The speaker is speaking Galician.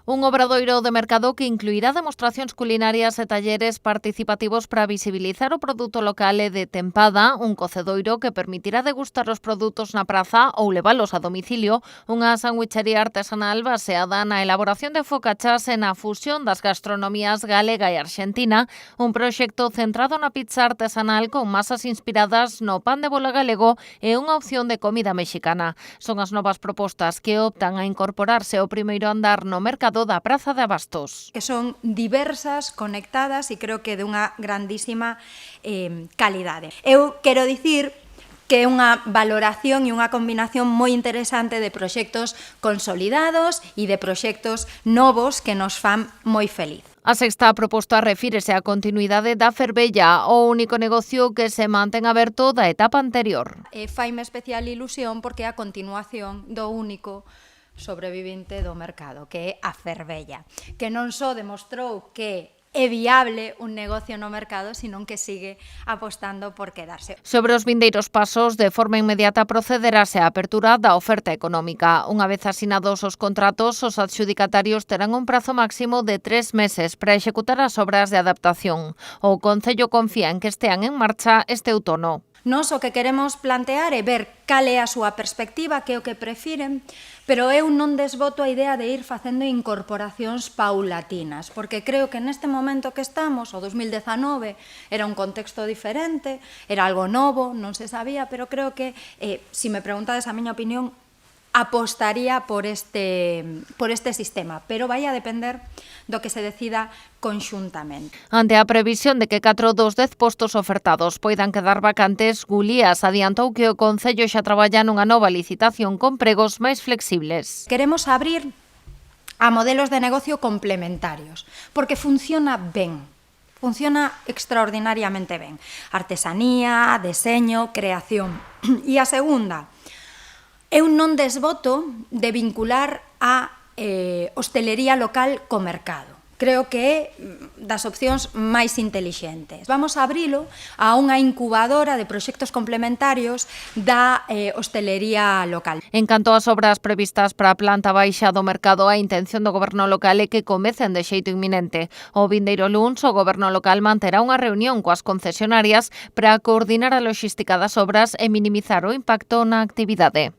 Un obradoiro de mercado que incluirá demostracións culinarias e talleres participativos para visibilizar o produto local e de tempada, un cocedoiro que permitirá degustar os produtos na praza ou levalos a domicilio, unha sandwichería artesanal baseada na elaboración de focachas e na fusión das gastronomías galega e arxentina, un proxecto centrado na pizza artesanal con masas inspiradas no pan de bola galego e unha opción de comida mexicana. Son as novas propostas que optan a incorporarse ao primeiro andar no mercado da Praza de Abastos. Que son diversas, conectadas e creo que de unha grandísima calidade. Eu quero dicir que é unha valoración e unha combinación moi interesante de proxectos consolidados e de proxectos novos que nos fan moi feliz. A sexta proposta refírese á continuidade da Fervella, o único negocio que se mantén aberto da etapa anterior. Faime especial ilusión porque é a continuación do único sobrevivente do mercado, que é a Fervella, que non só demostrou que é viable un negocio no mercado, sino que sigue apostando por quedarse. Sobre os vindeiros pasos, de forma inmediata procederase á apertura da oferta económica. Unha vez asinados os contratos, os adxudicatarios terán un prazo máximo de 3 meses para executar as obras de adaptación. O Concello confía en que estean en marcha este outono. Nós o que queremos plantear é ver cal é a súa perspectiva, que é o que prefiren, pero eu non desboto a idea de ir facendo incorporacións paulatinas, porque creo que neste momento que estamos, o 2019, era un contexto diferente, era algo novo, non se sabía, pero creo que, se me preguntades a miña opinión, apostaría por este sistema, pero vai a depender do que se decida conxuntamente. Ante a previsión de que 4 dos 10 postos ofertados poidan quedar vacantes, Gulías adiantou que o Concello xa traballa nunha nova licitación con pregos máis flexibles. Queremos abrir a modelos de negocio complementarios, porque funciona ben. Funciona extraordinariamente ben. Artesanía, deseño, creación. E a segunda, eu non desboto de vincular a hostelería local co mercado. Creo que é das opcións máis intelixentes. Vamos a abrilo a unha incubadora de proxectos complementarios da hostelería local. En canto ás obras previstas para a planta baixa do mercado, a intención do Goberno local é que comecen de xeito inminente. O vindeiro luns, o Goberno local manterá unha reunión coas concesionarias para coordinar a loxística das obras e minimizar o impacto na actividade.